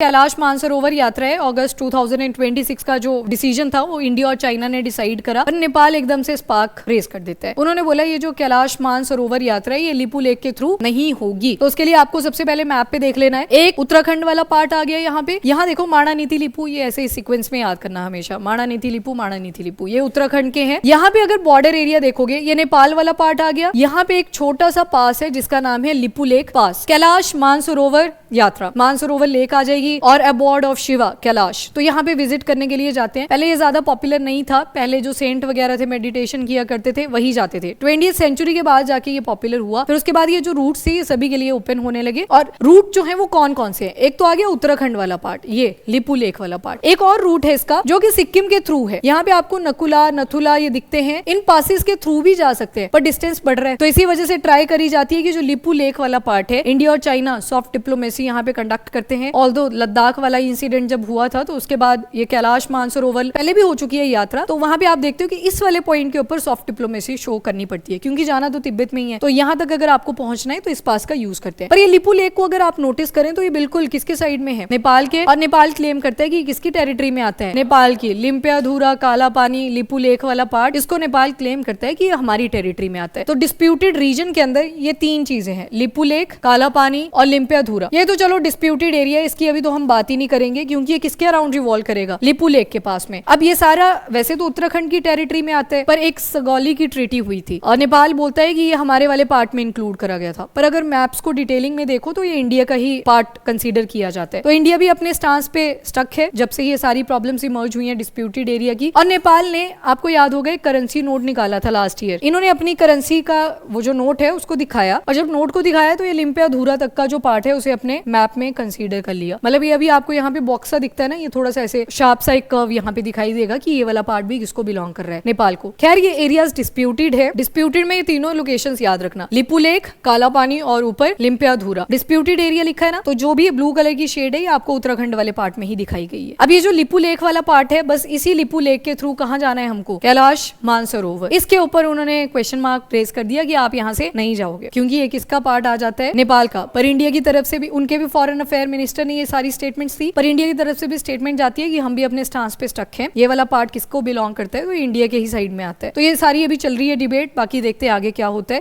कैलाश मानसरोवर यात्रा है, अगस्त 2026 का जो डिसीजन था वो इंडिया और चाइना ने डिसाइड करा, पर नेपाल एकदम से स्पार्क रेज कर देता है। उन्होंने बोला ये जो कैलाश मानसरोवर यात्रा है ये लिपू लेक के थ्रू नहीं होगी। तो उसके लिए आपको सबसे पहले मैप पे देख लेना है, एक उत्तराखंड वाला पार्ट आ गया यहाँ पे, यहाँ देखो माणा नीति लिपू, ये ऐसे सीक्वेंस में याद करना हमेशा, माणा नीति लिपू ये उत्तराखंड के हैं। यहाँ पे अगर बॉर्डर एरिया देखोगे ये नेपाल वाला पार्ट आ गया। यहाँ पे एक छोटा सा पास है जिसका नाम है लिपू लेक पास। कैलाश मानसरोवर यात्रा, मानसरोवर लेक आ जाएगी और अबॉर्ड ऑफ शिवा कैलाश, तो यहाँ पे विजिट करने के लिए जाते हैं। पहले ये ज्यादा पॉपुलर नहीं था, पहले जो सेंट वगैरह थे मेडिटेशन किया करते थे वही जाते थे। 20th सेंचुरी के बाद जाके ये पॉपुलर हुआ, फिर उसके बाद ये जो रूट थे ये सभी के लिए ओपन होने लगे। और रूट जो है वो कौन कौन से हैं, एक तो आ गया उत्तराखंड वाला पार्ट, ये लिपू लेक वाला पार्ट। एक और रूट है इसका जो कि सिक्किम के थ्रू है, यहाँ पे आपको नकुला नथुला ये दिखते हैं, इन पासिस के थ्रू भी जा सकते हैं पर डिस्टेंस बढ़ रहा है, तो इसी वजह से ट्राई करी जाती है कि जो लिपू लेक वाला पार्ट है, इंडिया और चाइना सॉफ्ट डिप्लोमेसी यहाँ पे कंडक्ट करते हैं। ऑल्दो लद्दाख वाला इंसिडेंट जब हुआ था तो उसके बाद ये कैलाश मानसरोवर पहले भी हो चुकी है यात्रा, तो वहां पे आप देखते हो कि इस वाले पॉइंट के ऊपर सॉफ्ट डिप्लोमेसी शो करनी पड़ती है, क्योंकि जाना तो तिब्बत में ही है, तो यहाँ तक अगर आपको पहुंचना है तो इस पास का यूज करते हैं। पर ये लिपू लेक को अगर आप नोटिस करें तो ये बिल्कुल किसके साइड में है, नेपाल के, और नेपाल क्लेम करता है कि किसकी टेरिटरी में आता है, नेपाल की। लिम्पियाधुरा, काला पानी, लिपू लेक वाला पार्ट, इसको नेपाल क्लेम करता है कि ये हमारी टेरिटरी में आता है। तो डिस्प्यूटेड रीजन के अंदर ये तीन चीजें हैं, लिपू लेक, काला पानी और लिम्पियाधुरा। ये तो चलो डिस्प्यूटेड एरिया, इसकी अभी तो हम बात ही नहीं करेंगे क्योंकि ये किसके अराउंड रिवॉल्व करेगा, लिपू लेक के पास में। अब ये सारा वैसे तो उत्तराखंड की टेरिटरी में आता है, पर एक सगौली की ट्रीटी हुई थी और नेपाल बोलता है कि ये हमारे वाले पार्ट में इंक्लूड करा गया था, पर अगर मैप्स को डिटेलिंग में देखो तो ये इंडिया का ही पार्ट कंसीडर किया जाता है। तो इंडिया भी अपने स्टांस पे स्टक है जब से ये सारी प्रॉब्लम्स इमर्ज हुई हैं डिस्प्यूटेड एरिया की। और नेपाल ने, आपको याद होगा, एक करेंसी नोट निकाला था लास्ट ईयर, इन्होंने अपनी करेंसी का वो जो नोट है उसको दिखाया, और जब नोट को दिखाया तो ये लिम्पियाधुरा तक का जो पार्ट है उसे अपने मैप में कंसीडर कर लिया। मतलब ये अभी आपको यहाँ पे बॉक्स सा दिखता है ना, ये थोड़ा सा ऐसे शार्प सा एक कर्व यहाँ पे दिखाई देगा कि ये वाला पार्ट भी किसको बिलोंग कर रहा है, नेपाल को। खैर ये एरियाज डिस्प्यूटेड है, डिस्प्यूटेड में ये तीनों लोकेशंस याद रखना, लिपू लेक, काला पानी और ऊपर लिम्पियाधुरा। डिस्प्यूटेड एरिया लिखा है ना, तो जो भी ब्लू कलर की शेड है ये आपको उत्तराखंड वाले पार्ट में ही दिखाई गई है। अब ये जो लिपू लेक वाला पार्ट है, बस इसी लिपू लेक के थ्रू कहाँ जाना है हमको, कैलाश मानसरोवर। इसके ऊपर उन्होंने क्वेश्चन मार्क रेज कर दिया कि आप यहाँ से नहीं जाओगे, क्योंकि ये किसका पार्ट आ जाता है, नेपाल का। पर इंडिया की तरफ से भी, उनके भी फॉरेन अफेयर मिनिस्टर ने ये सारी स्टेटमेंट्स दी, पर इंडिया की तरफ से भी स्टेटमेंट जाती है कि हम भी अपने स्टांस पे स्टक हैं, ये वाला पार्ट किसको बिलोंग करता है, तो इंडिया के ही साइड में आता है। तो ये सारी अभी चल रही है डिबेट, बाकी देखते हैं आगे क्या होता है।